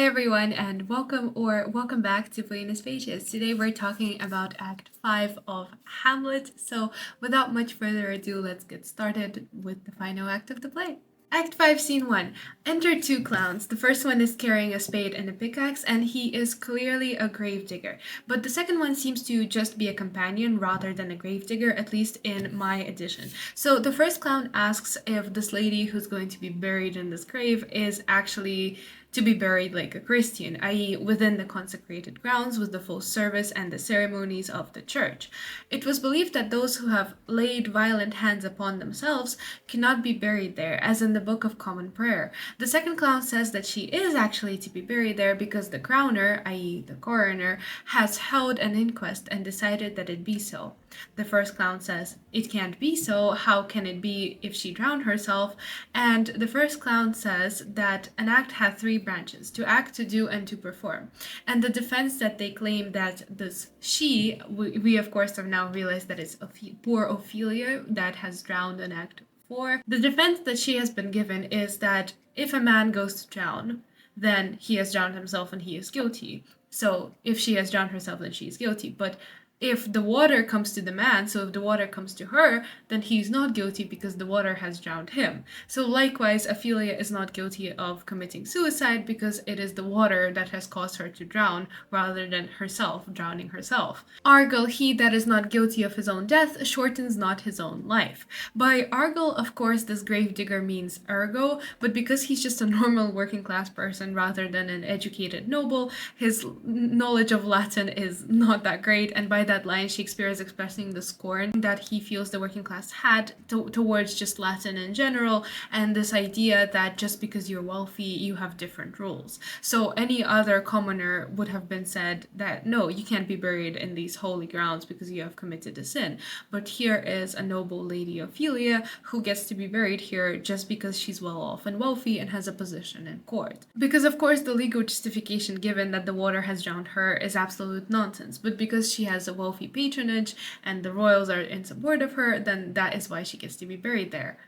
everyone, and welcome back to Buenos Pages. Today we're talking about Act 5 of Hamlet. So, without much further ado, let's get started with the final act of the play. Act 5, Scene 1. Enter two clowns. The first one is carrying a spade and a pickaxe, and he is clearly a gravedigger. But the second one seems to just be a companion rather than a gravedigger, at least in my edition. So the first clown asks if this lady who's going to be buried in this grave is actually to be buried like a Christian, i.e., within the consecrated grounds with the full service and the ceremonies of the church. It was believed that those who have laid violent hands upon themselves cannot be buried there, as in the Book of Common Prayer. The second clown says that she is actually to be buried there because the crowner, i.e., the coroner, has held an inquest and decided that it be so. The first clown says, "It can't be so. How can it be if she drowned herself?" And the first clown says that an act has three branches: to act, to do, and to perform. And the defense that they claim that this she, we of course have now realized that it's poor Ophelia that has drowned in Act 4. The defense that she has been given is that if a man goes to drown, then he has drowned himself and he is guilty. So if she has drowned herself, then she is guilty. But if the water comes to the man, so if the water comes to her, then he's not guilty because the water has drowned him. So likewise, Ophelia is not guilty of committing suicide because it is the water that has caused her to drown rather than herself drowning herself. Argal, he that is not guilty of his own death, shortens not his own life. By Argal, of course, this gravedigger means ergo, but because he's just a normal working class person rather than an educated noble, his knowledge of Latin is not that great, and by that line, Shakespeare is expressing the scorn that he feels the working class had towards just Latin in general, and this idea that just because you're wealthy, you have different rules. So any other commoner would have been said that, no, you can't be buried in these holy grounds because you have committed a sin. But here is a noble lady Ophelia who gets to be buried here just because she's well off and wealthy and has a position in court. Because of course the legal justification given that the water has drowned her is absolute nonsense, but because she has a wealthy patronage and the royals are in support of her, then that is why she gets to be buried there.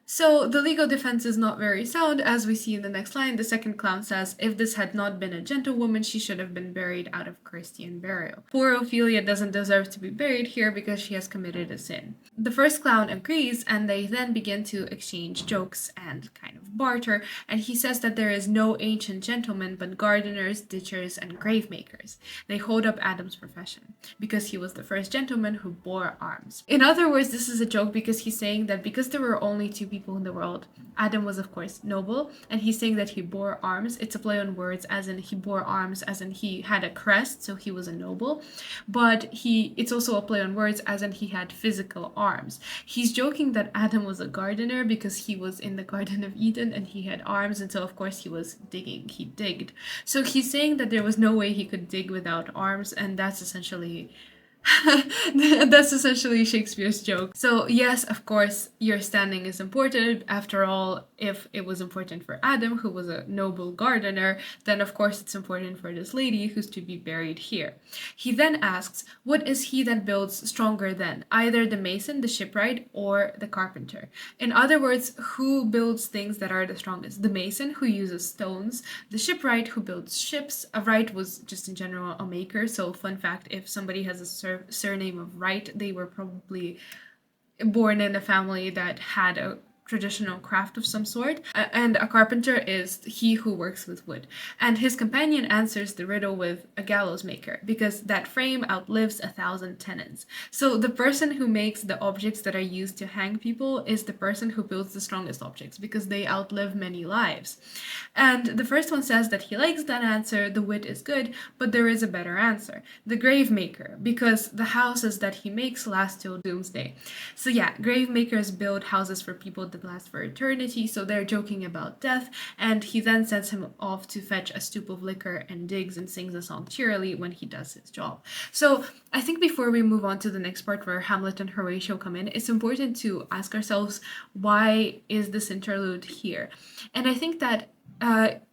So the legal defense is not very sound, as we see in the next line. The second clown says, if this had not been a gentlewoman, she should have been buried out of Christian burial. Poor Ophelia doesn't deserve to be buried here because she has committed a sin. The first clown agrees, and they then begin to exchange jokes and kind of barter, and he says that there is no ancient gentleman but gardeners, ditchers, and grave makers. They hold up Adam's profession, because he was the first gentleman who bore arms. In other words, this is a joke because he's saying that because there were only two people in the world, Adam was of course noble, and he's saying that he bore arms. It's a play on words, as in he bore arms, as in he had a crest, so he was a noble, but it's also a play on words, as in he had physical arms. He's joking that Adam was a gardener because he was in the Garden of Eden and he had arms, and so of course he was digging, he digged. So he's saying that there was no way he could dig without arms, and that's essentially Shakespeare's joke. So yes, of course, your standing is important. After all, if it was important for Adam, who was a noble gardener, then of course it's important for this lady who's to be buried here. He then asks, what is he that builds stronger than? Either the mason, the shipwright, or the carpenter. In other words, who builds things that are the strongest? The mason, who uses stones, the shipwright, who builds ships. A wright was just in general a maker, so fun fact, if somebody has a surname of Wright, they were probably born in a family that had a traditional craft of some sort, and a carpenter is he who works with wood. And his companion answers the riddle with a gallows maker, because that frame outlives 1,000 tenants. So the person who makes the objects that are used to hang people is the person who builds the strongest objects, because they outlive many lives. And the first one says that he likes that answer, the wit is good, but there is a better answer: the grave maker, because the houses that he makes last till doomsday. So yeah, grave makers build houses for people that last for eternity, so they're joking about death, and he then sends him off to fetch a stoop of liquor and digs and sings a song cheerily when he does his job. So I think before we move on to the next part where Hamlet and Horatio come in, it's important to ask ourselves, why is this interlude here? And I think that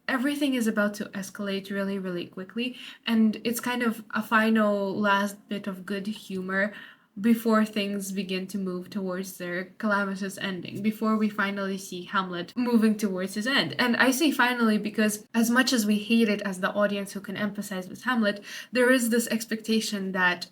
everything is about to escalate really, really quickly, and it's kind of a final last bit of good humor before things begin to move towards their calamitous ending, before we finally see Hamlet moving towards his end. And I say finally because as much as we hate it as the audience who can empathize with Hamlet, there is this expectation that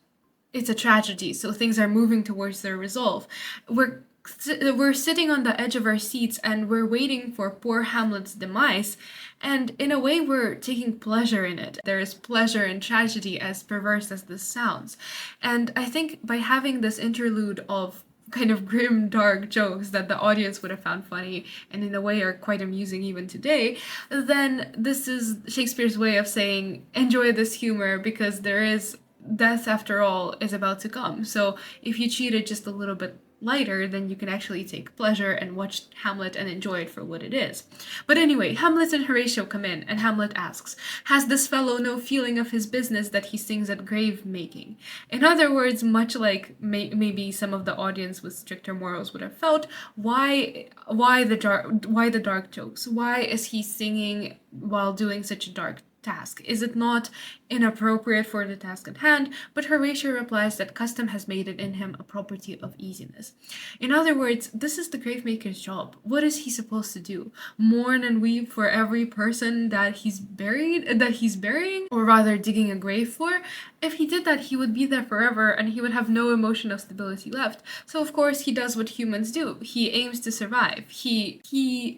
it's a tragedy, so things are moving towards their resolve. We're sitting on the edge of our seats and we're waiting for poor Hamlet's demise, and in a way we're taking pleasure in it. There is pleasure in tragedy, as perverse as this sounds. And I think by having this interlude of kind of grim, dark jokes that the audience would have found funny and in a way are quite amusing even today, then this is Shakespeare's way of saying, enjoy this humor because there is death after all is about to come. So if you treat it just a little bit lighter, then you can actually take pleasure and watch Hamlet and enjoy it for what it is. But anyway, Hamlet and Horatio come in, and Hamlet asks, has this fellow no feeling of his business that he sings at grave making? In other words, much like maybe some of the audience with stricter morals would have felt, why the dark jokes? Why is he singing while doing such a dark task? Is it not inappropriate for the task at hand? But Horatio replies that custom has made it in him a property of easiness. In other words, this is the gravemaker's job. What is he supposed to do? Mourn and weep for every person that he's burying, or rather digging a grave for? If he did that, he would be there forever and he would have no emotion of stability left. So of course he does what humans do. He aims to survive. He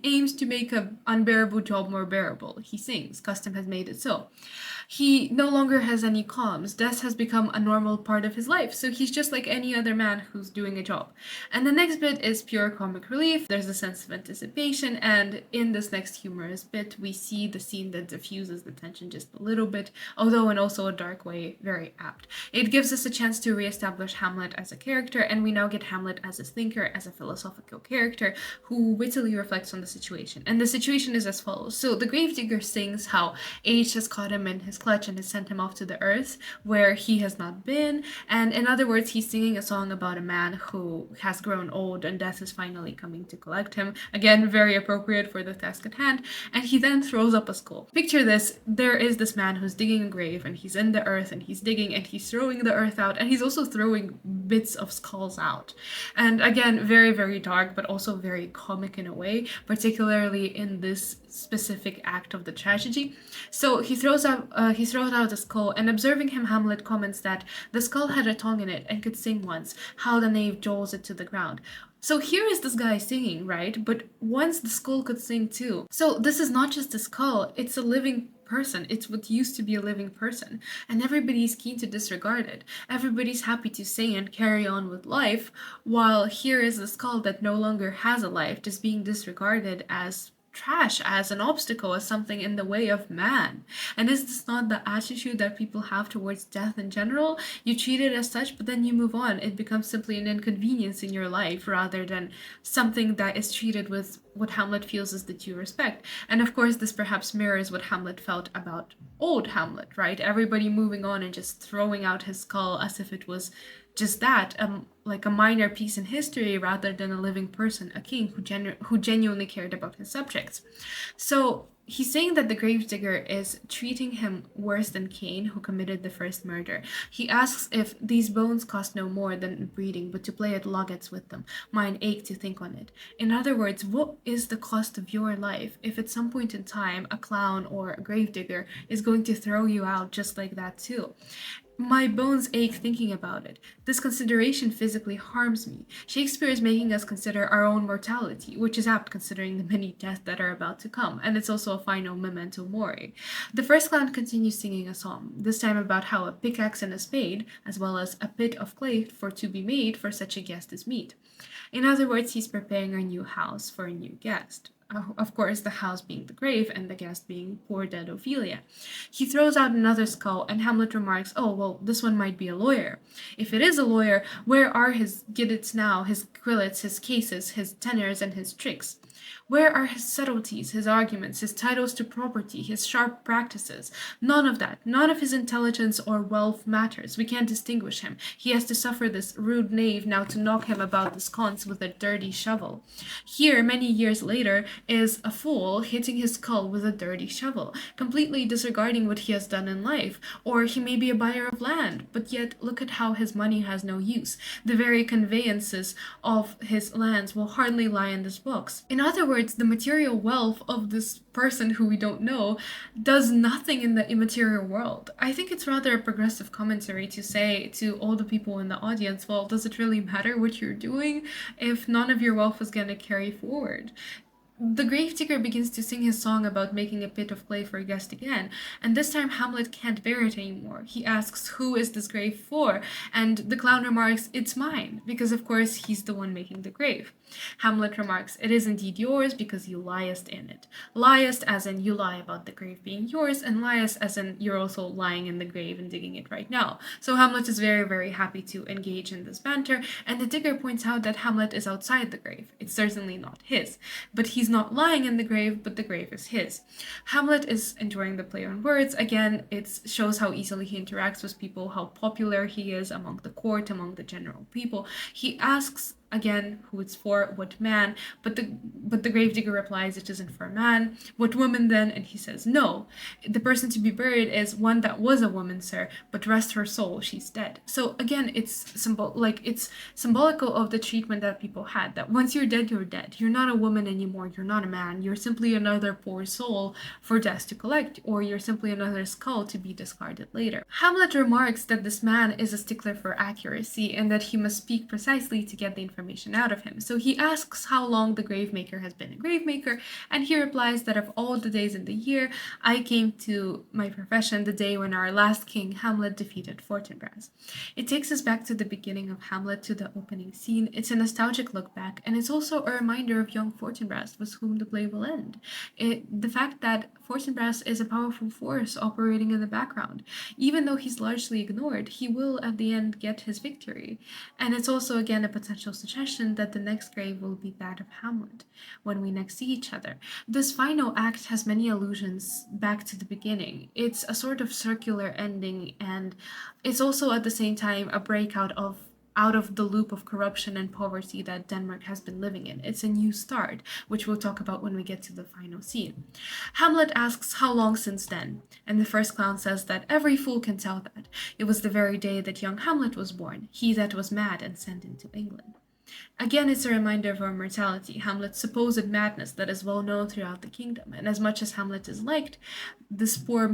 aims to make an unbearable job more bearable. He sings. Custom has made it so. He no longer has any qualms. Death has become a normal part of his life, so he's just like any other man who's doing a job. And the next bit is pure comic relief. There's a sense of anticipation, and in this next humorous bit, we see the scene that diffuses the tension just a little bit, although in also a dark way, very apt. It gives us a chance to reestablish Hamlet as a character, and we now get Hamlet as a thinker, as a philosophical character who wittily reflects on the situation. And the situation is as follows. So the gravedigger sings how age has caught him in his clutch and has sent him off to the earth where he has not been. And in other words, he's singing a song about a man who has grown old and death is finally coming to collect him. Again, very appropriate for the task at hand. And he then throws up a skull. Picture this, there is this man who's digging a grave and he's in the earth and he's digging and he's throwing the earth out and he's also throwing bits of skulls out. And again, very, very dark, but also very comic in a way, particularly in this specific act of the tragedy. So he throws out a skull, and observing him, Hamlet comments that the skull had a tongue in it and could sing once, how the knave jolts it to the ground. So here is this guy singing, right? But once the skull could sing too. So this is not just a skull, it's a living person. It's what used to be a living person. And everybody's keen to disregard it. Everybody's happy to sing and carry on with life, while here is a skull that no longer has a life, just being disregarded as trash, as an obstacle, as something in the way of man. And is this not the attitude that people have towards death in general? You treat it as such, but then you move on. It becomes simply an inconvenience in your life rather than something that is treated with what Hamlet feels is the due respect. And of course, this perhaps mirrors what Hamlet felt about old Hamlet, right? Everybody moving on and just throwing out his skull as if it was just that, like a minor piece in history rather than a living person, a king who genuinely cared about his subjects. So he's saying that the gravedigger is treating him worse than Cain, who committed the first murder. He asks if these bones cost no more than breeding, but to play at loggets with them. Mine ache to think on it. In other words, what is the cost of your life if at some point in time a clown or a gravedigger is going to throw you out just like that too? My bones ache thinking about it. This consideration physically harms me. Shakespeare is making us consider our own mortality, which is apt considering the many deaths that are about to come, and it's also a final memento mori. The first clown continues singing a song, this time about how a pickaxe and a spade, as well as a pit of clay for to be made for such a guest as meet. In other words, he's preparing a new house for a new guest. Of course, the house being the grave and the guest being poor dead Ophelia. He throws out another skull, and Hamlet remarks, oh, well, this one might be a lawyer. If it is a lawyer, where are his giddits now, his quillets, his cases, his tenors, and his tricks? Where are his subtleties, his arguments, his titles to property, his sharp practices? None of that. None of his intelligence or wealth matters. We can't distinguish him. He has to suffer this rude knave now to knock him about the sconce with a dirty shovel. Here, many years later, is a fool hitting his skull with a dirty shovel, completely disregarding what he has done in life. Or he may be a buyer of land, but yet look at how his money has no use. The very conveyances of his lands will hardly lie in this books. In other words, the material wealth of this person who we don't know does nothing in the immaterial world. I think it's rather a progressive commentary to say to all the people in the audience, well, does it really matter what you're doing if none of your wealth is going to carry forward? The gravedigger begins to sing his song about making a pit of clay for a guest again, and this time Hamlet can't bear it anymore. He asks, "Who is this grave for?" And the clown remarks, "It's mine," because of course he's the one making the grave. Hamlet remarks, "It is indeed yours because you liest in it." Liest as in you lie about the grave being yours, and liest as in you're also lying in the grave and digging it right now. So Hamlet is very, very happy to engage in this banter, and the digger points out that Hamlet is outside the grave. It's certainly not his, but he's not lying in the grave, but the grave is his. Hamlet is enjoying the play on words. Again, it shows how easily he interacts with people, how popular he is among the court, among the general people. He asks again who it's for, what man, but the gravedigger replies it isn't for a man. What woman then? And he says no. The person to be buried is one that was a woman, sir, but rest her soul, she's dead. So again, it's symbolical of the treatment that people had, that once you're dead, you're dead. You're not a woman anymore, you're not a man, you're simply another poor soul for death to collect, or you're simply another skull to be discarded later. Hamlet remarks that this man is a stickler for accuracy and that he must speak precisely to get the information out of him. So he asks how long the gravemaker has been a gravemaker, and he replies that of all the days in the year, I came to my profession the day when our last king, Hamlet, defeated Fortinbras. It takes us back to the beginning of Hamlet, to the opening scene. It's a nostalgic look back, and it's also a reminder of young Fortinbras, with whom the play will end. The fact that Fortinbras is a powerful force operating in the background. Even though he's largely ignored, he will at the end get his victory. And it's also again a potential suggestion that the next grave will be that of Hamlet when we next see each other. This final act has many allusions back to the beginning. It's a sort of circular ending, and it's also at the same time a breakout out of the loop of corruption and poverty that Denmark has been living in. It's a new start, which we'll talk about when we get to the final scene. Hamlet asks how long since then, and the first clown says that every fool can tell that. It was the very day that young Hamlet was born, he that was mad and sent into England. Again, it's a reminder of our mortality, Hamlet's supposed madness that is well known throughout the kingdom, and as much as Hamlet is liked, this poor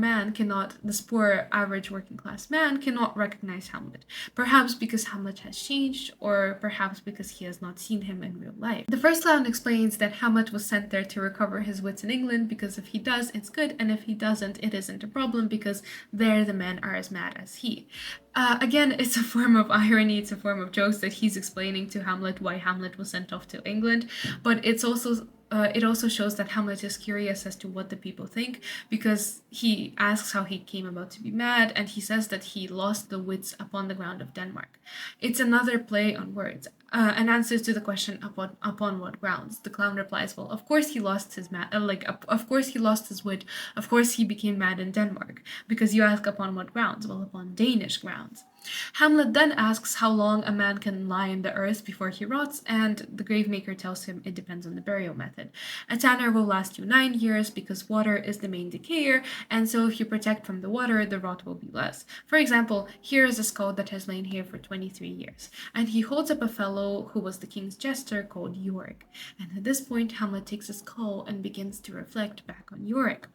average working class man cannot recognize Hamlet, perhaps because Hamlet has changed, or perhaps because he has not seen him in real life. The first clown explains that Hamlet was sent there to recover his wits in England, because if he does, it's good, and if he doesn't, it isn't a problem, because there the men are as mad as he. Again, it's a form of irony, it's a form of jokes that he's explaining to Hamlet why Hamlet was sent off to England, but it also shows that Hamlet is curious as to what the people think, because he asks how he came about to be mad, and he says that he lost the wits upon the ground of Denmark. It's another play on words. An answer to the question upon what grounds. The clown replies, well, of course he lost his of course he lost his wit, of course he became mad in Denmark, because you ask upon what grounds? Well, upon Danish grounds. Hamlet then asks how long a man can lie in the earth before he rots, and the gravemaker tells him it depends on the burial method. A tanner will last you 9 years because water is the main decayer, and so if you protect from the water, the rot will be less. For example, here is a skull that has lain here for 23 years, and he holds up a fellow who was the king's jester called Yorick. And at this point, Hamlet takes a skull and begins to reflect back on Yorick.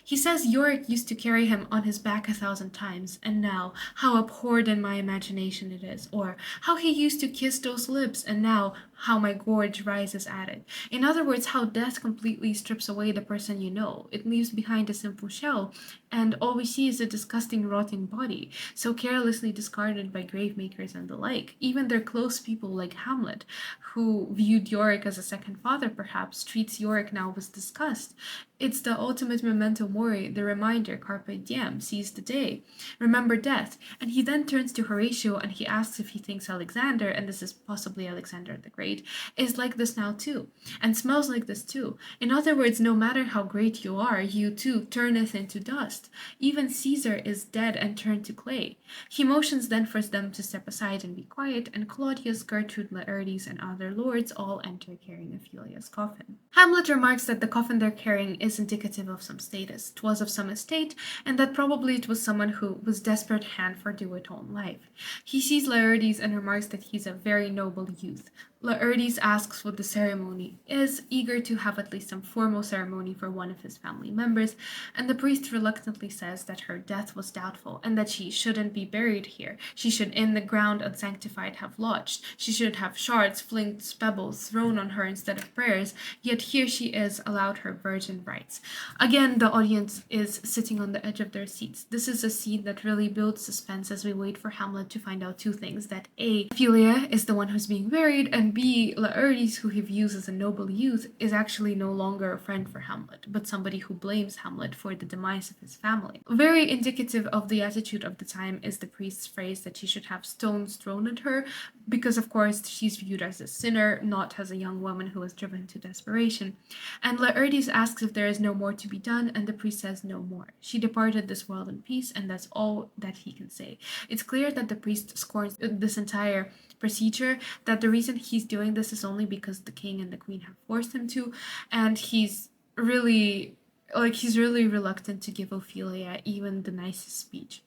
He says Yorick used to carry him on his back 1,000 times, and now how abhorred in my imagination it is, or how he used to kiss those lips, and now how my gorge rises at it. In other words, how death completely strips away the person you know. It leaves behind a simple shell, and all we see is a disgusting rotting body, so carelessly discarded by gravemakers and the like. Even their close people like Hamlet, who viewed Yorick as a second father perhaps, treats Yorick now with disgust. It's the ultimate memento mori, the reminder, carpe diem, seize the day, remember death. And he then turns to Horatio and he asks if he thinks Alexander, and this is possibly Alexander the Great, great, is like this now too, and smells like this too. In other words, no matter how great you are, you too turneth into dust. Even Caesar is dead and turned to clay. He motions then for them to step aside and be quiet, and Claudius, Gertrude, Laertes, and other lords all enter carrying Ophelia's coffin. Hamlet remarks that the coffin they're carrying is indicative of some status, 'twas of some estate, and that probably it was someone who was desperate hand for do-it-all life. He sees Laertes and remarks that he's a very noble youth. Laertes asks what the ceremony is, eager to have at least some formal ceremony for one of his family members, and the priest reluctantly says that her death was doubtful and that she shouldn't be buried here. She should in the ground unsanctified have lodged. She should have shards, flints, pebbles thrown on her instead of prayers, yet here she is allowed her virgin rights. Again, the audience is sitting on the edge of their seats. This is a scene that really builds suspense as we wait for Hamlet to find out two things, that A, Ophelia is the one who's being buried, and B, Laertes, who he views as a noble youth, is actually no longer a friend for Hamlet, but somebody who blames Hamlet for the demise of his family. Very indicative of the attitude of the time is the priest's phrase that she should have stones thrown at her, because of course she's viewed as a sinner, not as a young woman who was driven to desperation. And Laertes asks if there is no more to be done, and the priest says no more. She departed this world in peace, and that's all that he can say. It's clear that the priest scorns this entire procedure, that the reason he's doing this is only because the king and the queen have forced him to, and he's really reluctant to give Ophelia even the nicest speech.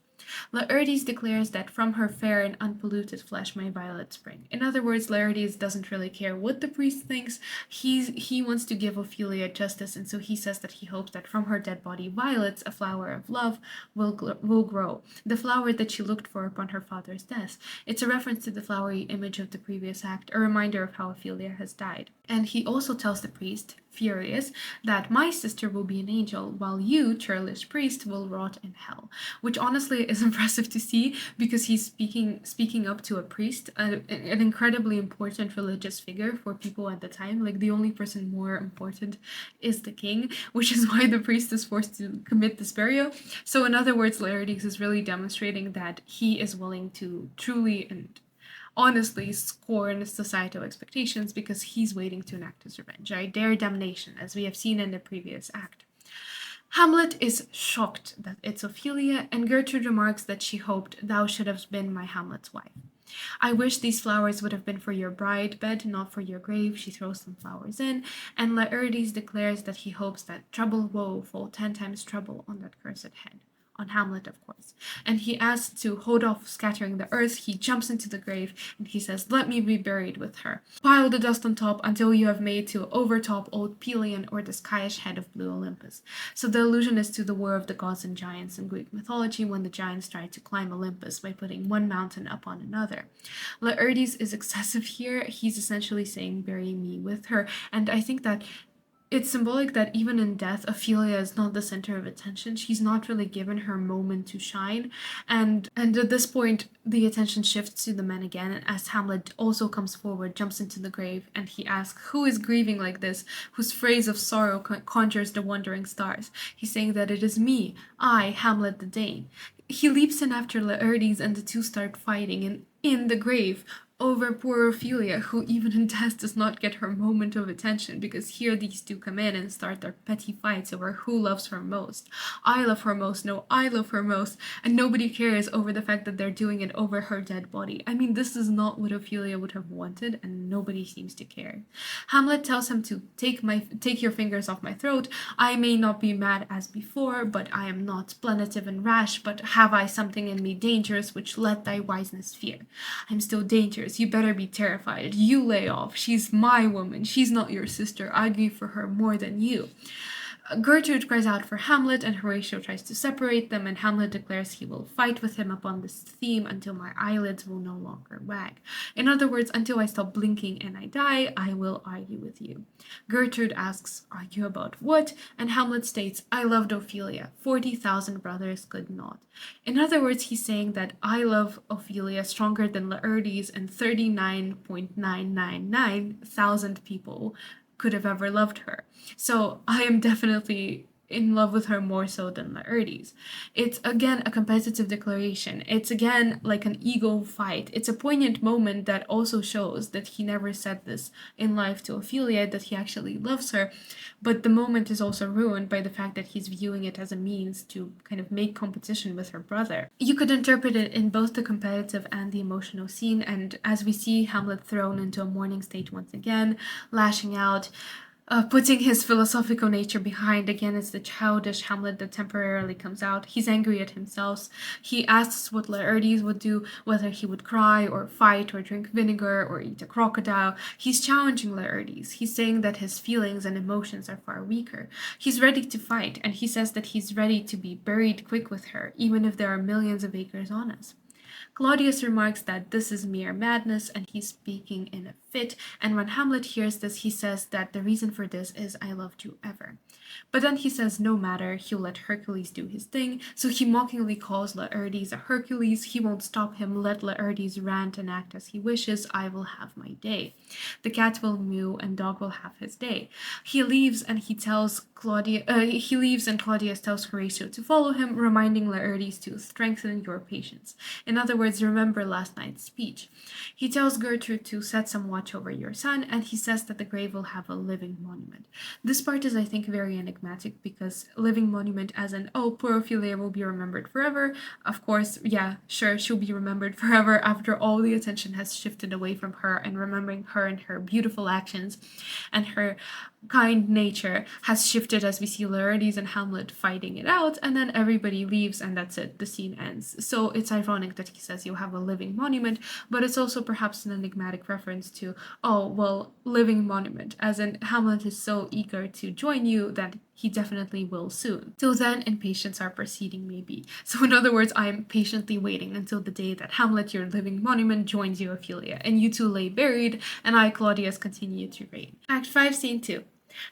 Laertes declares that from her fair and unpolluted flesh may violets spring. In other words, Laertes doesn't really care what the priest thinks. He wants to give Ophelia justice, and so he says that he hopes that from her dead body violets, a flower of love, will grow. The flower that she looked for upon her father's death. It's a reference to the flowery image of the previous act, a reminder of how Ophelia has died. And he also tells the priest, furious, that my sister will be an angel, while you, churlish priest, will rot in hell. Which honestly is impressive to see, because he's speaking up to a priest, an incredibly important religious figure for people at the time. Like, the only person more important is the king, which is why the priest is forced to commit this burial. So in other words, Laertes is really demonstrating that he is willing to truly and honestly scorn societal expectations because he's waiting to enact his revenge. I dare damnation, as we have seen in the previous act. Hamlet is shocked that it's Ophelia, and Gertrude remarks that she hoped thou should have been my Hamlet's wife. I wish these flowers would have been for your bride bed, not for your grave. She throws some flowers in, and Laertes declares that he hopes that trouble woe fall 10 times trouble on that cursed head. On Hamlet, of course. And he asks to hold off scattering the earth. He jumps into the grave and he says, let me be buried with her. Pile the dust on top until you have made to overtop old Pelion or the skyish head of blue Olympus. So the allusion is to the war of the gods and giants in Greek mythology, when the giants tried to climb Olympus by putting one mountain upon another. Laertes is excessive here. He's essentially saying, bury me with her. And I think that it's symbolic that even in death, Ophelia is not the center of attention. She's not really given her moment to shine. And at this point, the attention shifts to the men again, as Hamlet also comes forward, jumps into the grave, and he asks, who is grieving like this, whose phrase of sorrow conjures the wandering stars? He's saying that it is me, I, Hamlet the Dane. He leaps in after Laertes, and the two start fighting, and in the grave, over poor Ophelia, who even in death does not get her moment of attention, because here these two come in and start their petty fights over who loves her most. I love her most, no, I love her most, and nobody cares over the fact that they're doing it over her dead body. I mean, this is not what Ophelia would have wanted, and nobody seems to care. Hamlet tells him to take your fingers off my throat. I may not be mad as before, but I am not splenitive and rash, but have I something in me dangerous, which let thy wiseness fear. I'm still dangerous. You better be terrified. You lay off. She's my woman. She's not your sister. I grieve for her more than you. Gertrude cries out for Hamlet, and Horatio tries to separate them, and Hamlet declares he will fight with him upon this theme until my eyelids will no longer wag. In other words, until I stop blinking and I die, I will argue with you. Gertrude asks, argue about what? And Hamlet states, I loved Ophelia. 40,000 brothers could not. In other words, he's saying that I love Ophelia stronger than Laertes and 39.999 thousand people could have ever loved her. So I am definitely in love with her more so than Laertes. It's again a competitive declaration. It's again like an ego fight. It's a poignant moment that also shows that he never said this in life to Ophelia, that he actually loves her. But the moment is also ruined by the fact that he's viewing it as a means to kind of make competition with her brother. You could interpret it in both the competitive and the emotional scene, and as we see Hamlet thrown into a mourning state once again, lashing out, putting his philosophical nature behind. Again, it's the childish Hamlet that temporarily comes out. He's angry at himself. He asks what Laertes would do, whether he would cry or fight or drink vinegar or eat a crocodile. He's challenging Laertes. He's saying that his feelings and emotions are far weaker. He's ready to fight, and he says that he's ready to be buried quick with her, even if there are millions of acres on us. Claudius remarks that this is mere madness and he's speaking in a fit, and when Hamlet hears this, he says that the reason for this is I loved you ever. But then he says no matter, he'll let Hercules do his thing, so he mockingly calls Laertes a Hercules. He won't stop him, let Laertes rant and act as he wishes, I will have my day. The cat will mew and dog will have his day. He leaves and Claudius tells Horatio to follow him, reminding Laertes to strengthen your patience. In other words, remember last night's speech. He tells Gertrude to set some watch over your son, and he says that the grave will have a living monument. This part is, I think, very enigmatic because living monument as in, oh, poor Ophelia will be remembered forever. Of course, yeah, sure, she'll be remembered forever after all the attention has shifted away from her, and remembering her and her beautiful actions and her kind nature has shifted as we see Laertes and Hamlet fighting it out, and then everybody leaves and that's it, the scene ends. So it's ironic that he says you have a living monument, but it's also perhaps an enigmatic reference to, oh, well, living monument, as in Hamlet is so eager to join you that he definitely will soon. Till then, impatience our proceeding may be. So in other words, I am patiently waiting until the day that Hamlet, your living monument, joins you, Ophelia, and you two lay buried, and I, Claudius, continue to reign. Act 5, Scene 2.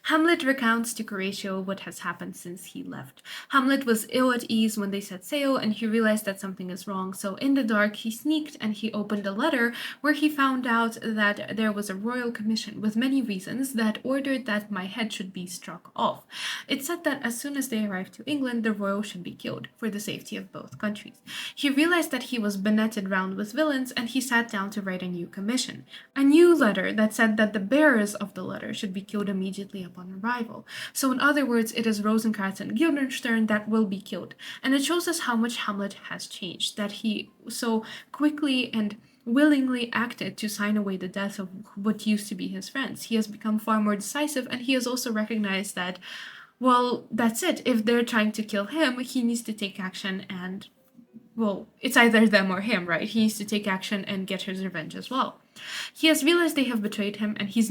Hamlet recounts to Horatio what has happened since he left. Hamlet was ill at ease when they set sail, and he realized that something is wrong, so in the dark he sneaked and he opened a letter where he found out that there was a royal commission with many reasons that ordered that my head should be struck off. It said that as soon as they arrived to England, the royal should be killed, for the safety of both countries. He realized that he was bennetted round with villains, and he sat down to write a new commission. A new letter that said that the bearers of the letter should be killed immediately upon arrival. So in other words, it is Rosencrantz and Guildenstern that will be killed. And it shows us how much Hamlet has changed, that he so quickly and willingly acted to sign away the death of what used to be his friends. He has become far more decisive, and he has also recognized that, well, that's it. If they're trying to kill him, he needs to take action, and, well, it's either them or him, right? He needs to take action and get his revenge as well. He has realized they have betrayed him, and he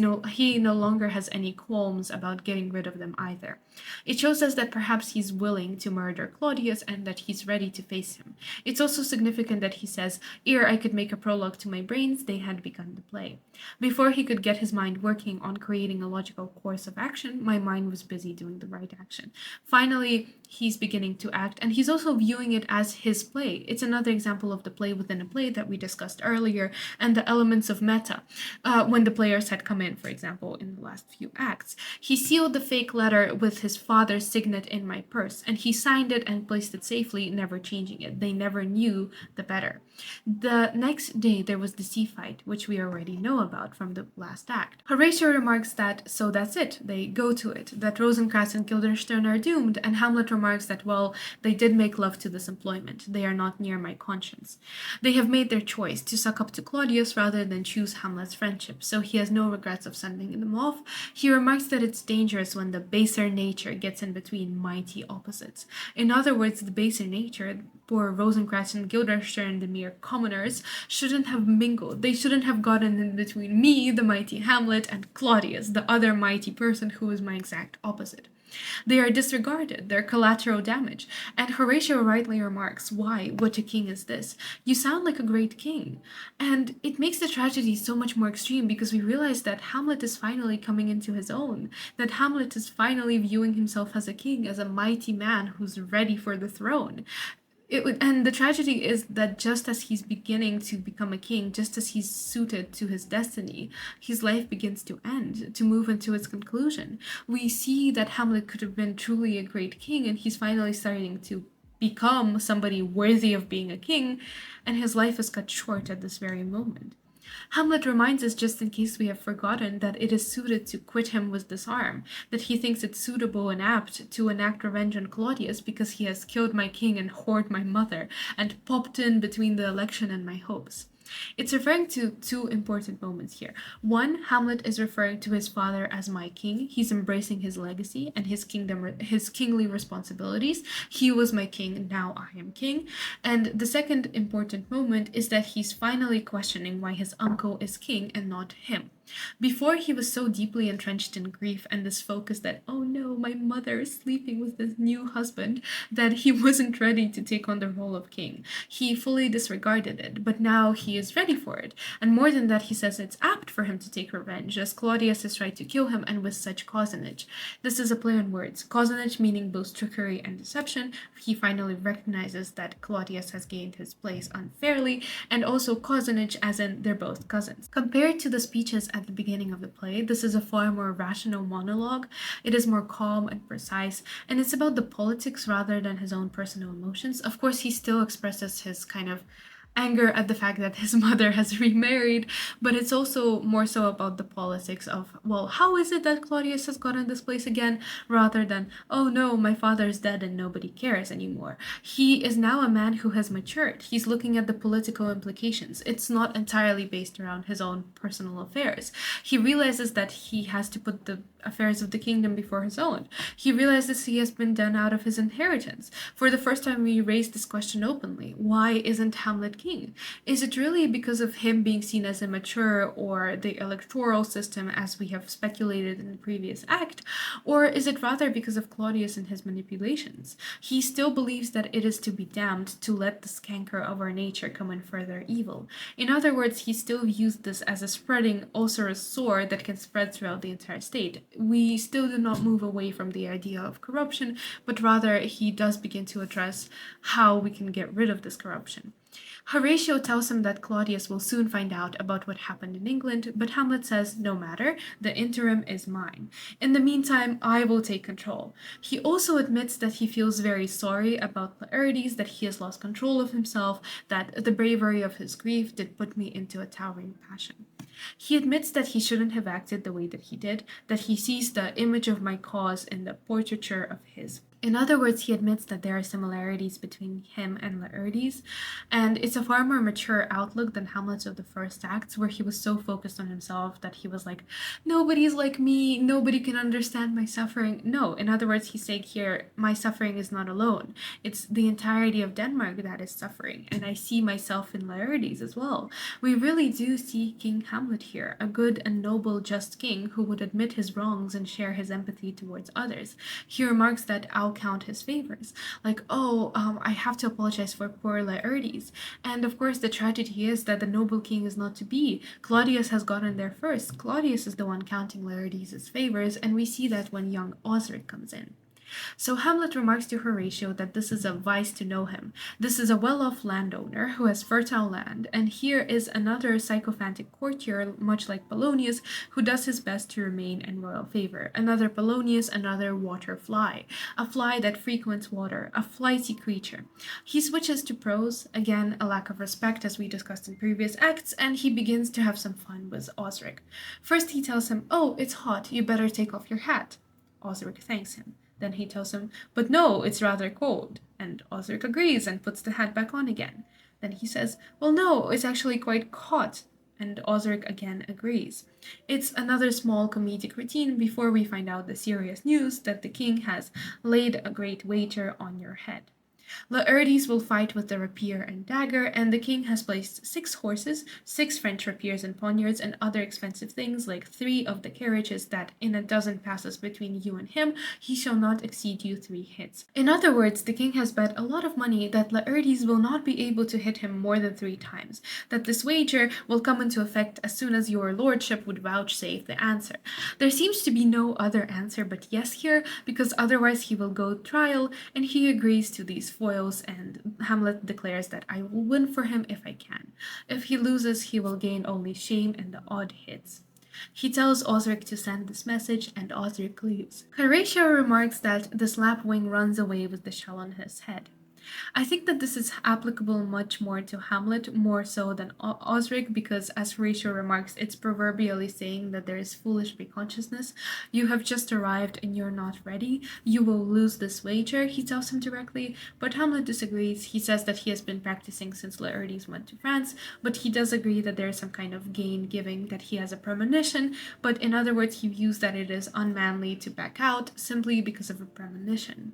no longer has any qualms about getting rid of them either. It shows us that perhaps he's willing to murder Claudius and that he's ready to face him. It's also significant that he says, ere I could make a prologue to my brains, they had begun the play. Before he could get his mind working on creating a logical course of action, my mind was busy doing the right action. Finally, he's beginning to act, and he's also viewing it as his play. It's another example of the play within a play that we discussed earlier, and the elements of meta, when the players had come in, for example, in the last few acts. He sealed the fake letter with his father's signet in my purse, and he signed it and placed it safely, never changing it. They never knew the better. The next day there was the sea fight, which we already know about from the last act. Horatio remarks that, so that's it, they go to it, that Rosencrantz and Guildenstern are doomed, and Hamlet remarks that, well, they did make love to this employment. They are not near my conscience. They have made their choice to suck up to Claudius rather than choose Hamlet's friendship, so he has no regrets of sending them off. He remarks that it's dangerous when the baser nature gets in between mighty opposites. In other words, the baser nature, poor Rosencrantz and Guildenstern, the mere commoners, shouldn't have mingled. They shouldn't have gotten in between me, the mighty Hamlet, and Claudius, the other mighty person who is my exact opposite. They are disregarded, they're collateral damage, and Horatio rightly remarks, why, what a king is this? You sound like a great king. And it makes the tragedy so much more extreme because we realize that Hamlet is finally coming into his own, that Hamlet is finally viewing himself as a king, as a mighty man who's ready for the throne. And the tragedy is that just as he's beginning to become a king, just as he's suited to his destiny, his life begins to end, to move into its conclusion. We see that Hamlet could have been truly a great king, and he's finally starting to become somebody worthy of being a king, and his life is cut short at this very moment. Hamlet reminds us, just in case we have forgotten, that it is suited to quit him with disarm, that he thinks it suitable and apt to enact revenge on Claudius because he has killed my king and whored my mother, and popped in between the election and my hopes. It's referring to two important moments here. One, Hamlet is referring to his father as my king. He's embracing his legacy and his kingdom, his kingly responsibilities. He was my king, now I am king. And the second important moment is that he's finally questioning why his uncle is king and not him. Before, he was so deeply entrenched in grief and this focus that, oh no, my mother is sleeping with this new husband, that he wasn't ready to take on the role of king. He fully disregarded it, but now he is ready for it. And more than that, he says it's apt for him to take revenge, as Claudius has tried to kill him, and with such cozenage. This is a play on words. Cozenage meaning both trickery and deception. He finally recognizes that Claudius has gained his place unfairly, and also cozenage as in they're both cousins. Compared to the speeches at the beginning of the play, this is a far more rational monologue. It is more calm and precise, and it's about the politics rather than his own personal emotions. Of course, he still expresses his kind of anger at the fact that his mother has remarried, but it's also more so about the politics of, well, how is it that Claudius has gotten this place again, rather than, oh no, my father's dead and nobody cares anymore. He is now a man who has matured. He's looking at the political implications. It's not entirely based around his own personal affairs. He realizes that he has to put the affairs of the kingdom before his own. He realizes he has been done out of his inheritance. For the first time, we raise this question openly. Why isn't Hamlet king? Is it really because of him being seen as immature, or the electoral system as we have speculated in the previous act? Or is it rather because of Claudius and his manipulations? He still believes that it is to be damned to let the scanker of our nature come in further evil. In other words, he still views this as a spreading ulcerous sore that can spread throughout the entire state. We still do not move away from the idea of corruption, but rather he does begin to address how we can get rid of this corruption. Horatio tells him that Claudius will soon find out about what happened in England, but Hamlet says, no matter, the interim is mine. In the meantime, I will take control. He also admits that he feels very sorry about Laertes, that he has lost control of himself, that the bravery of his grief did put me into a towering passion. He admits that he shouldn't have acted the way that he did, that he sees the image of my cause in the portraiture of his. In other words, he admits that there are similarities between him and Laertes, and it's a far more mature outlook than Hamlet's of the first acts, where he was so focused on himself that he was like, nobody's like me, nobody can understand my suffering. No, in other words, he's saying here, my suffering is not alone. It's the entirety of Denmark that is suffering, and I see myself in Laertes as well. We really do see King Hamlet here, a good and noble, just king who would admit his wrongs and share his empathy towards others. He remarks that I'll count his favors, like, I have to apologize for poor Laertes. And of course, the tragedy is that the noble king is not to be. Claudius has gotten there first. Claudius is the one counting Laertes' favors, and we see that when young Osric comes in. So Hamlet remarks to Horatio that this is a vice to know him. This is a well-off landowner who has fertile land, and here is another sycophantic courtier, much like Polonius, who does his best to remain in royal favor. Another Polonius, another water fly, a fly that frequents water, a flighty creature. He switches to prose, again a lack of respect as we discussed in previous acts, and he begins to have some fun with Osric. First he tells him, oh, it's hot, you better take off your hat. Osric thanks him. Then he tells him, but no, it's rather cold. And Osric agrees and puts the hat back on again. Then he says, well, no, it's actually quite hot. And Osric again agrees. It's another small comedic routine before we find out the serious news that the king has laid a great wager on your head. Laertes will fight with the rapier and dagger, and the king has placed 6 horses, 6 French rapiers and poniards, and other expensive things like 3 of the carriages that, in a dozen passes between you and him, he shall not exceed you 3 hits. In other words, the king has bet a lot of money that Laertes will not be able to hit him more than 3 times, that this wager will come into effect as soon as your lordship would vouchsafe the answer. There seems to be no other answer but yes here, because otherwise he will go trial, and he agrees to these foils, and Hamlet declares that I will win for him if I can. If he loses, he will gain only shame and the odd hits. He tells Osric to send this message, and Osric leaves. Horatio remarks that the slapwing runs away with the shell on his head. I think that this is applicable much more to Hamlet, more so than Osric, because as Horatio remarks, it's proverbially saying that there is foolish preconsciousness. You have just arrived and you're not ready. You will lose this wager, he tells him directly, but Hamlet disagrees. He says that he has been practicing since Laertes went to France, but he does agree that there is some kind of gain giving, that he has a premonition, but in other words, he views that it is unmanly to back out simply because of a premonition.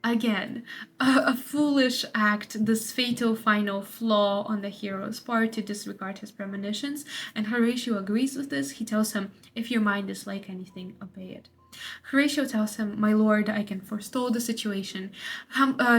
Again, a foolish act, this fatal final flaw on the hero's part to disregard his premonitions, and Horatio agrees with this. He tells him, if your mind is like anything, obey it. Horatio tells him, my lord, I can forestall the situation.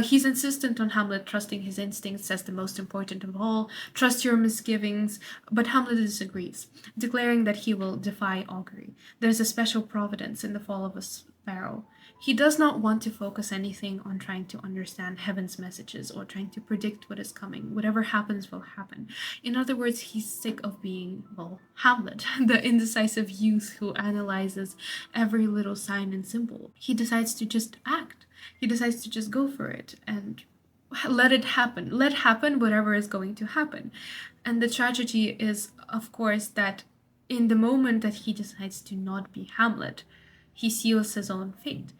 He's insistent on Hamlet trusting his instincts as the most important of all. Trust your misgivings. But Hamlet disagrees, declaring that he will defy augury. There's a special providence in the fall of a sparrow. He does not want to focus anything on trying to understand heaven's messages or trying to predict what is coming. Whatever happens will happen. In other words, he's sick of being, well, Hamlet, the indecisive youth who analyzes every little sign and symbol. He decides to just act. He decides to just go for it and let it happen. Let happen whatever is going to happen. And the tragedy is, of course, that in the moment that he decides to not be Hamlet, he seals his own fate.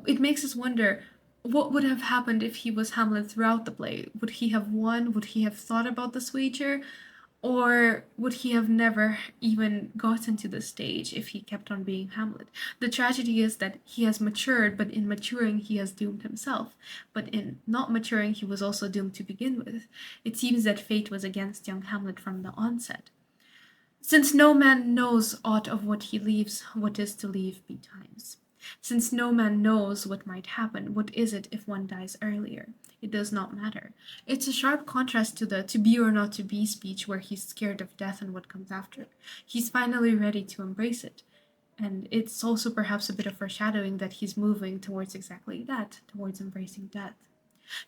It makes us wonder, what would have happened if he was Hamlet throughout the play? Would he have won? Would he have thought about this wager? Or would he have never even gotten to the stage if he kept on being Hamlet? The tragedy is that he has matured, but in maturing he has doomed himself. But in not maturing, he was also doomed to begin with. It seems that fate was against young Hamlet from the onset. Since no man knows aught of what he leaves, what is to leave betimes. Since no man knows what might happen, what is it if one dies earlier? It does not matter. It's a sharp contrast to the to be or not to be speech where he's scared of death and what comes after. He's finally ready to embrace it. And it's also perhaps a bit of foreshadowing that he's moving towards exactly that, towards embracing death.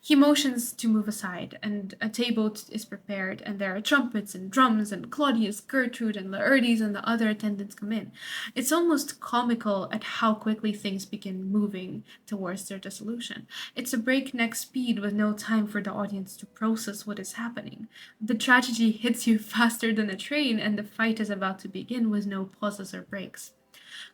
He motions to move aside, and a table is prepared, and there are trumpets and drums, and Claudius, Gertrude, and Laertes and the other attendants come in. It's almost comical at how quickly things begin moving towards their dissolution. It's a breakneck speed with no time for the audience to process what is happening. The tragedy hits you faster than a train, and the fight is about to begin with no pauses or breaks.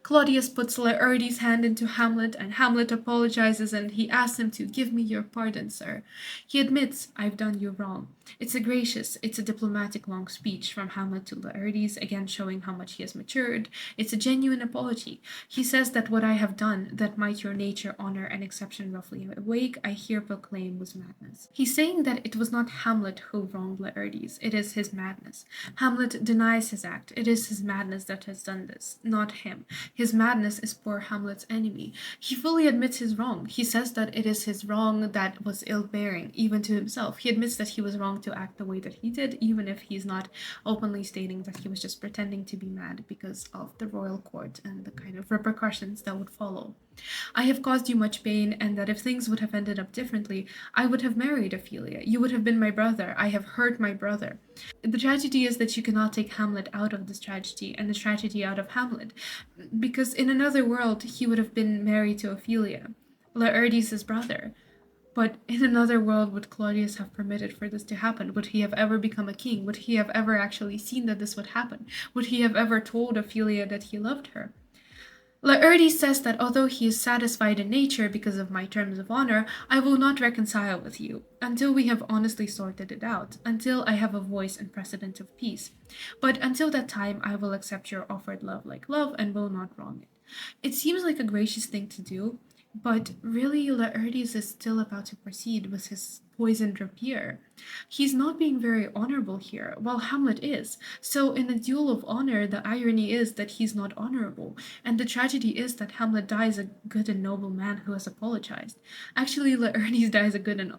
Claudius puts Laertes' hand into Hamlet, and Hamlet apologizes and he asks him to give me your pardon, sir. He admits, I've done you wrong. It's a diplomatic long speech from Hamlet to Laertes, again showing how much he has matured. It's a genuine apology. He says that what I have done, that might your nature honor an exception roughly awake, I here proclaim was madness. He's saying that it was not Hamlet who wronged Laertes, it is his madness. Hamlet denies his act, it is his madness that has done this, not him. His madness is poor Hamlet's enemy. He fully admits his wrong. He says that it is his wrong that was ill-bearing, even to himself. He admits that he was wrong to act the way that he did, even if he's not openly stating that he was just pretending to be mad because of the royal court and the kind of repercussions that would follow. I have caused you much pain, and that if things would have ended up differently, I would have married Ophelia. You would have been my brother. I have hurt my brother. The tragedy is that you cannot take Hamlet out of this tragedy, and the tragedy out of Hamlet, because in another world he would have been married to Ophelia, Laertes' brother. But in another world, would Claudius have permitted for this to happen? Would he have ever become a king? Would he have ever actually seen that this would happen? Would he have ever told Ophelia that he loved her? Laertes says that although he is satisfied in nature because of my terms of honor, I will not reconcile with you, until we have honestly sorted it out, until I have a voice and precedent of peace. But until that time, I will accept your offered love like love and will not wrong it. It seems like a gracious thing to do, but really Laertes is still about to proceed with his poisoned rapier. He's not being very honorable here, while Hamlet is. So, in a duel of honor, the irony is that he's not honorable, and the tragedy is that Hamlet dies a good and noble man who has apologized. Actually, Laertes dies a good and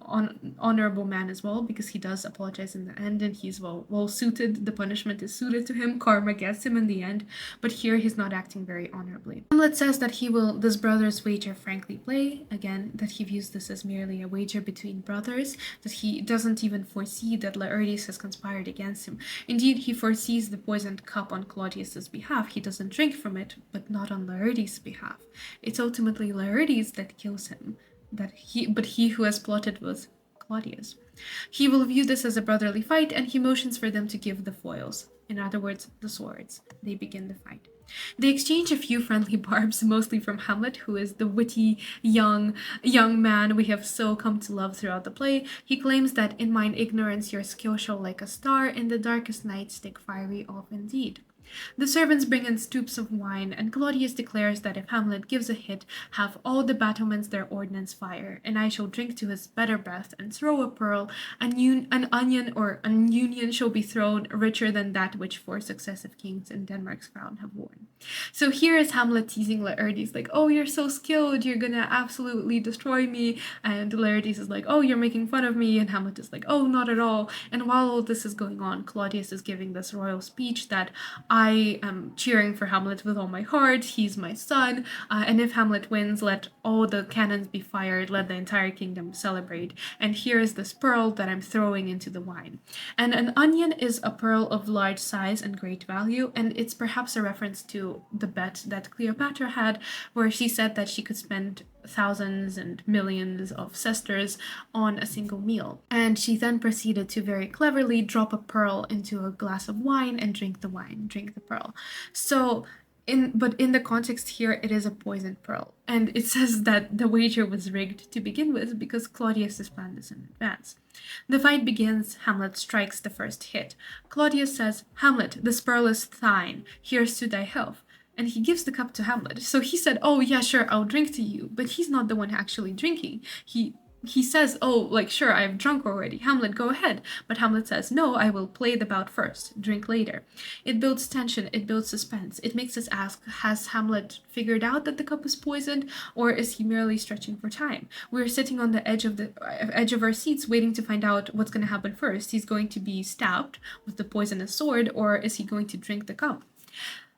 honorable man as well, because he does apologize in the end, and he's well suited. The punishment is suited to him. Karma gets him in the end, but here he's not acting very honorably. Hamlet says that he will this brother's wager frankly play, again, that he views this as merely a wager between brothers, that he doesn't even foresee that Laertes has conspired against him. Indeed, he foresees the poisoned cup on Claudius's behalf. He doesn't drink from it, but not on Laertes' behalf. It's ultimately Laertes that kills him, but he who has plotted was Claudius. He will view this as a brotherly fight, and he motions for them to give the foils. In other words, the swords. They begin the fight. They exchange a few friendly barbs, mostly from Hamlet, who is the witty, young man we have so come to love throughout the play. He claims that in mine ignorance your skill shall like a star, in the darkest night stick fiery off indeed. The servants bring in stoups of wine, and Claudius declares that if Hamlet gives a hit, have all the battlements their ordnance fire, and I shall drink to his better breath, and throw a pearl, an onion or an union shall be thrown richer than that which 4 successive kings in Denmark's crown have worn. So here is Hamlet teasing Laertes, like, oh, you're so skilled, you're gonna absolutely destroy me, and Laertes is like, oh, you're making fun of me, and Hamlet is like, oh, not at all. And while all this is going on, Claudius is giving this royal speech that I am cheering for Hamlet with all my heart. He's my son. And if Hamlet wins, let all the cannons be fired. Let the entire kingdom celebrate. And here is this pearl that I'm throwing into the wine. And an onion is a pearl of large size and great value. And it's perhaps a reference to the bet that Cleopatra had, where she said that she could spend thousands and millions of sesterces on a single meal. And she then proceeded to very cleverly drop a pearl into a glass of wine and drink the wine, drink the pearl. So but in the context here, it is a poisoned pearl. And it says that the wager was rigged to begin with because Claudius has planned this in advance. The fight begins. Hamlet strikes the first hit. Claudius says, Hamlet, this pearl is thine. Here's to thy health. And he gives the cup to Hamlet. So he said, oh, yeah, sure, I'll drink to you. But he's not the one actually drinking. He says, oh, like, sure, I've drunk already. Hamlet, go ahead. But Hamlet says, no, I will play the bout first. Drink later. It builds tension. It builds suspense. It makes us ask, has Hamlet figured out that the cup is poisoned? Or is he merely stretching for time? We're sitting on the edge of our seats waiting to find out what's going to happen first. He's going to be stabbed with the poisonous sword, or is he going to drink the cup?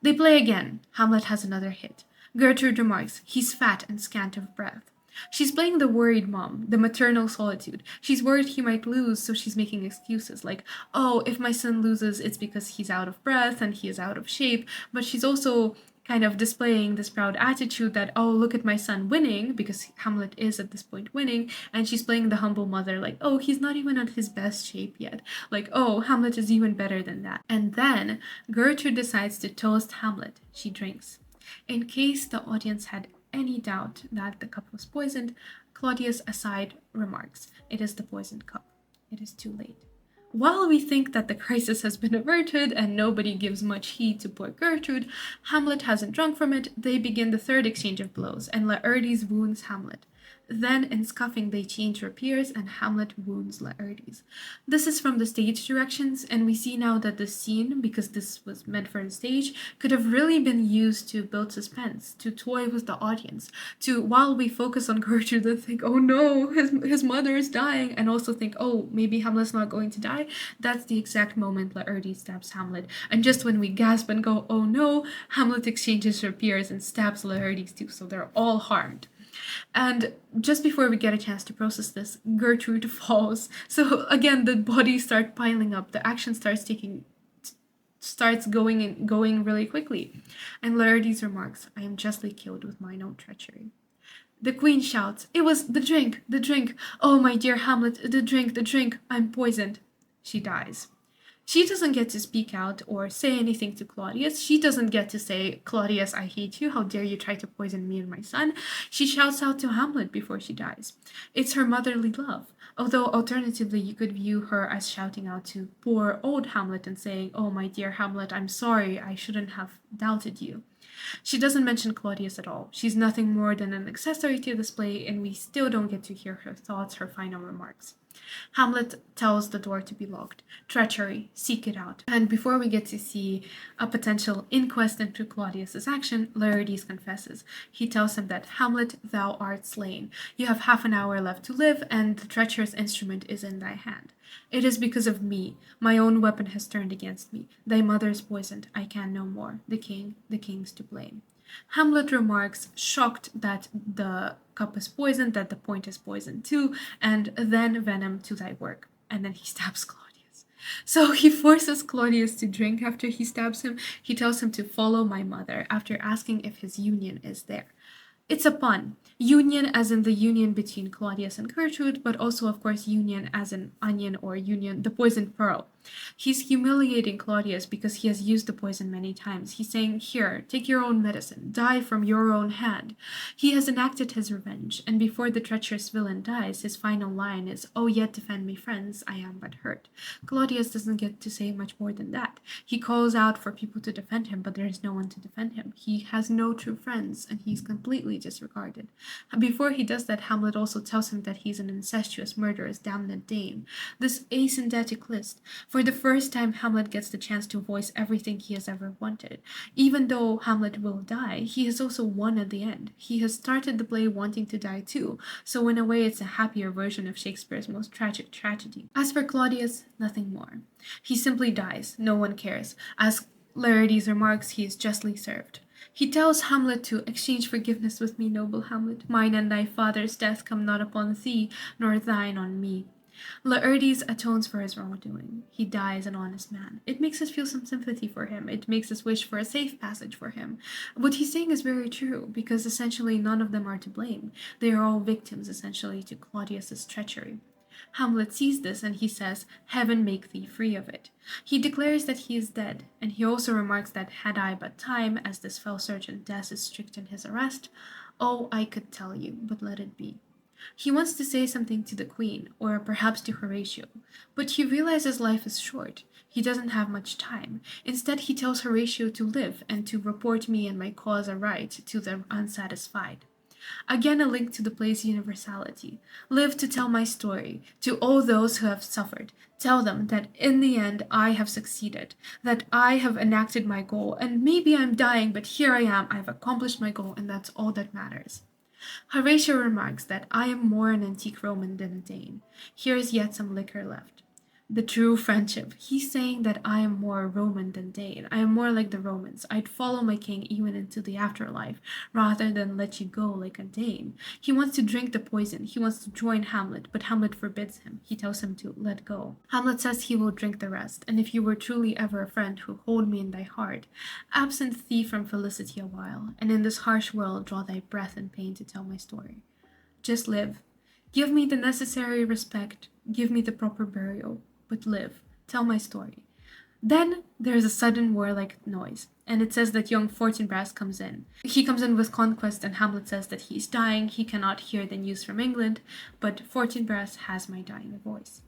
They play again. Hamlet has another hit. Gertrude remarks, he's fat and scant of breath. She's playing the worried mom, the maternal solitude. She's worried he might lose, so she's making excuses like, oh, if my son loses, it's because he's out of breath and he is out of shape. But she's also kind of displaying this proud attitude that, oh, look at my son winning, because Hamlet is at this point winning, and she's playing the humble mother like, oh, he's not even on his best shape yet. Like, oh, Hamlet is even better than that. And then Gertrude decides to toast Hamlet. She drinks. In case the audience had any doubt that the cup was poisoned, Claudius aside remarks, it is the poisoned cup. It is too late. While we think that the crisis has been averted and nobody gives much heed to poor Gertrude, Hamlet hasn't drunk from it. They begin the third exchange of blows, and Laertes wounds Hamlet. Then, in scuffing, they change rapiers, and Hamlet wounds Laertes. This is from the stage directions, and we see now that this scene, because this was meant for the stage, could have really been used to build suspense, to toy with the audience, to, while we focus on Gertrude and think, oh no, his mother is dying, and also think, oh, maybe Hamlet's not going to die, that's the exact moment Laertes stabs Hamlet. And just when we gasp and go, oh no, Hamlet exchanges rapiers and stabs Laertes too, so they're all harmed. And just before we get a chance to process this, Gertrude falls. So again, the bodies start piling up. The action starts going really quickly. And Laertes remarks, I am justly killed with mine own treachery. The queen shouts, it was the drink, the drink. Oh, my dear Hamlet, the drink, I'm poisoned. She dies. She doesn't get to speak out or say anything to Claudius. She doesn't get to say, Claudius, I hate you. How dare you try to poison me and my son? She shouts out to Hamlet before she dies. It's her motherly love. Although alternatively, you could view her as shouting out to poor old Hamlet and saying, oh, my dear Hamlet, I'm sorry. I shouldn't have doubted you. She doesn't mention Claudius at all. She's nothing more than an accessory to this play, and we still don't get to hear her thoughts, her final remarks. Hamlet tells the door to be locked. Treachery, seek it out. And before we get to see a potential inquest into Claudius's action, Laertes confesses. He tells him that, Hamlet, thou art slain. You have half an hour left to live, and the treacherous instrument is in thy hand. It is because of me. My own weapon has turned against me. Thy mother is poisoned. I can no more. The king's to blame. Hamlet remarks, shocked that the cup is poisoned, that the point is poisoned too, and then venom to thy work. And then he stabs Claudius. So he forces Claudius to drink after he stabs him. He tells him to follow my mother after asking if his union is there. It's a pun. Union as in the union between Claudius and Gertrude, but also, of course, union as in onion or union, the poisoned pearl. He's humiliating Claudius because he has used the poison many times. He's saying, here, take your own medicine, die from your own hand. He has enacted his revenge, and before the treacherous villain dies, his final line is, oh, yet defend me, friends, I am but hurt. Claudius doesn't get to say much more than that. He calls out for people to defend him, but there is no one to defend him. He has no true friends, and he's completely disregarded. Before he does that, Hamlet also tells him that he's an incestuous, murderous, damned Dane. This asyndetic list. For the first time, Hamlet gets the chance to voice everything he has ever wanted. Even though Hamlet will die, he has also won at the end. He has started the play wanting to die too, so in a way it's a happier version of Shakespeare's most tragic tragedy. As for Claudius, nothing more. He simply dies, no one cares. As Laertes remarks, he is justly served. He tells Hamlet to exchange forgiveness with me, noble Hamlet. Mine and thy father's death come not upon thee, nor thine on me. Laertes atones for his wrongdoing. He dies an honest man. It makes us feel some sympathy for him. It makes us wish for a safe passage for him. What he's saying is very true, because essentially none of them are to blame. They are all victims, essentially, to Claudius's treachery. Hamlet sees this and he says, heaven make thee free of it. He declares that he is dead, and he also remarks that had I but time, as this fell Sergeant Death is strict in his arrest, oh, I could tell you, but let it be. He wants to say something to the queen, or perhaps to Horatio, but he realizes life is short. He doesn't have much time. Instead, he tells Horatio to live and to report me and my cause aright to the unsatisfied. Again, a link to the play's universality. Live to tell my story to all those who have suffered. Tell them that in the end I have succeeded, that I have enacted my goal, and maybe I'm dying, but here I am, I've accomplished my goal, and that's all that matters. Horatio remarks that I am more an antique Roman than a Dane. Here is yet some liquor left. The true friendship. He's saying that I am more Roman than Dane. I am more like the Romans. I'd follow my king even into the afterlife, rather than let you go like a Dane. He wants to drink the poison. He wants to join Hamlet, but Hamlet forbids him. He tells him to let go. Hamlet says he will drink the rest, and if you were truly ever a friend who hold me in thy heart, absent thee from felicity a while, and in this harsh world draw thy breath in pain to tell my story. Just live. Give me the necessary respect. Give me the proper burial. But live, tell my story. Then there's a sudden warlike noise, and it says that young Fortinbras comes in. He comes in with conquest, and Hamlet says that he's dying, he cannot hear the news from England, but Fortinbras has my dying voice.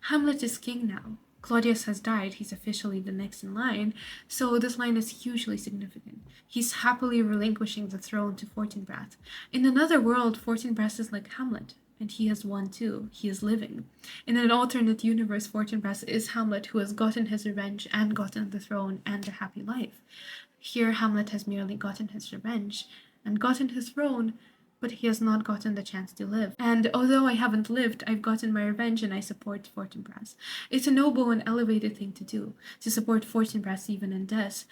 Hamlet is king now. Claudius has died, he's officially the next in line, so this line is hugely significant. He's happily relinquishing the throne to Fortinbras. In another world, Fortinbras is like Hamlet. And he has won too. He is living. In an alternate universe, Fortinbras is Hamlet, who has gotten his revenge and gotten the throne and a happy life. Here, Hamlet has merely gotten his revenge and gotten his throne, but he has not gotten the chance to live. And although I haven't lived, I've gotten my revenge and I support Fortinbras. It's a noble and elevated thing to do, to support Fortinbras even in death.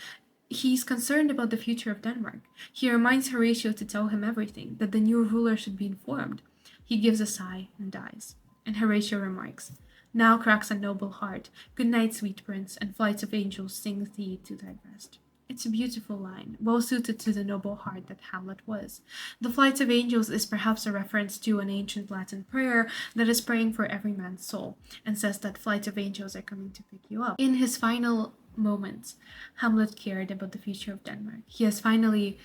He's concerned about the future of Denmark. He reminds Horatio to tell him everything, that the new ruler should be informed. He gives a sigh and dies. And Horatio remarks, now cracks a noble heart. Good night, sweet prince, and flights of angels sing thee to thy rest. It's a beautiful line, well suited to the noble heart that Hamlet was. The flights of angels is perhaps a reference to an ancient Latin prayer that is praying for every man's soul, and says that flights of angels are coming to pick you up. In his final moments, Hamlet cared about the future of Denmark. He has finally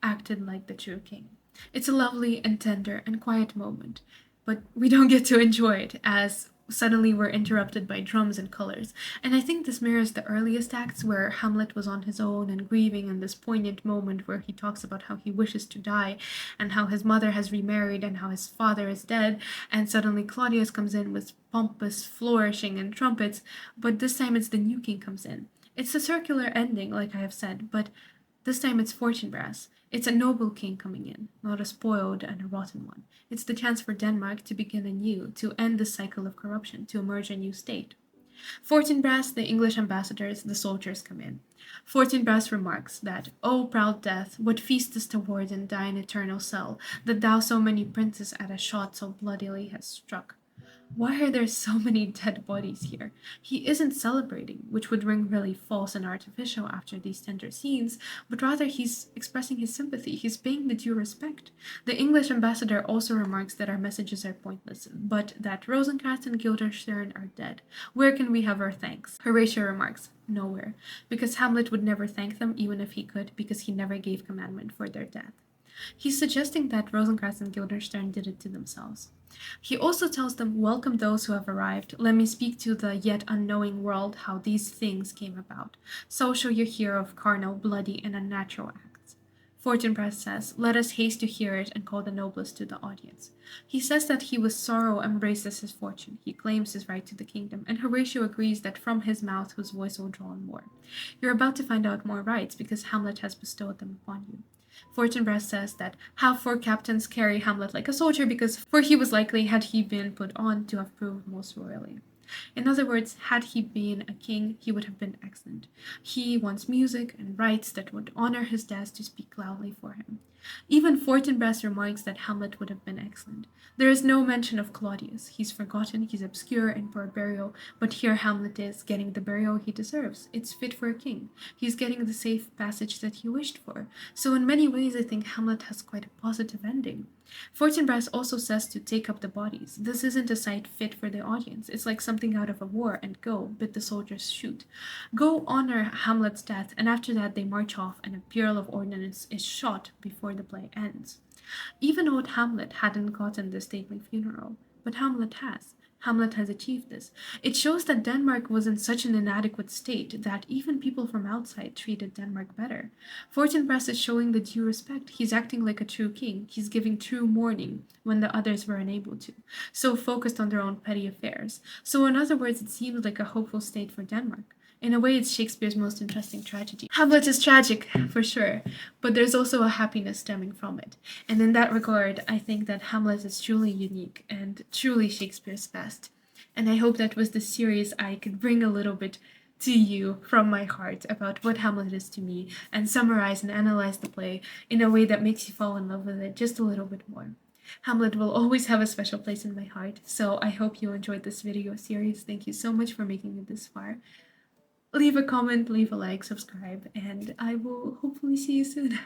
acted like the true king. It's a lovely and tender and quiet moment, but we don't get to enjoy it, as suddenly were interrupted by drums and colors. And I think this mirrors the earliest acts where Hamlet was on his own and grieving, in this poignant moment where he talks about how he wishes to die and how his mother has remarried and how his father is dead. And suddenly Claudius comes in with pompous flourishing and trumpets, but this time it's the new king comes in. It's a circular ending, like I have said, but this time it's Fortinbras. It's a noble king coming in, not a spoiled and a rotten one. It's the chance for Denmark to begin anew, to end the cycle of corruption, to emerge a new state. Fortinbras, the English ambassadors, the soldiers come in. Fortinbras remarks that, O proud death, what feastest toward in thine eternal cell, that thou so many princes at a shot so bloodily hast struck? Why are there so many dead bodies here? He isn't celebrating, which would ring really false and artificial after these tender scenes, but rather he's expressing his sympathy, he's paying the due respect. The English ambassador also remarks that our messages are pointless, but that Rosencrantz and Guildenstern are dead. Where can we have our thanks? Horatio remarks, nowhere, because Hamlet would never thank them even if he could, because he never gave commandment for their death. He's suggesting that Rosencrantz and Guildenstern did it to themselves. He also tells them, welcome those who have arrived. Let me speak to the yet unknowing world how these things came about. So shall you hear of carnal, bloody, and unnatural acts. Fortinbras says, let us haste to hear it and call the noblest to the audience. He says that he with sorrow embraces his fortune. He claims his right to the kingdom, and Horatio agrees that from his mouth whose voice will draw on more. You're about to find out more rights because Hamlet has bestowed them upon you. Fortinbras says that have four captains carry Hamlet like a soldier for he was likely, had he been put on, to have proved most royally. In other words, had he been a king, he would have been excellent. He wants music and rights that would honor his death to speak loudly for him. Even Fortinbras remarks that Hamlet would have been excellent. There is no mention of Claudius. He's forgotten, he's obscure and poor burial, but here Hamlet is getting the burial he deserves. It's fit for a king. He's getting the safe passage that he wished for. So in many ways, I think Hamlet has quite a positive ending. Fortinbras also says to take up the bodies. This isn't a sight fit for the audience. It's like something out of a war, and go, bid the soldiers shoot. Go honor Hamlet's death, and after that they march off, and a barrel of ordnance is shot before the play ends. Even old Hamlet hadn't gotten the stately funeral, but Hamlet has. Hamlet has achieved this. It shows that Denmark was in such an inadequate state that even people from outside treated Denmark better. Fortinbras is showing the due respect. He's acting like a true king. He's giving true mourning when the others were unable to, so focused on their own petty affairs. So in other words, it seems like a hopeful state for Denmark. In a way, it's Shakespeare's most interesting tragedy. Hamlet is tragic, for sure, but there's also a happiness stemming from it. And in that regard, I think that Hamlet is truly unique and truly Shakespeare's best. And I hope that with this series, I could bring a little bit to you from my heart about what Hamlet is to me and summarize and analyze the play in a way that makes you fall in love with it just a little bit more. Hamlet will always have a special place in my heart, so I hope you enjoyed this video series. Thank you so much for making it this far. Leave a comment, leave a like, subscribe, and I will hopefully see you soon.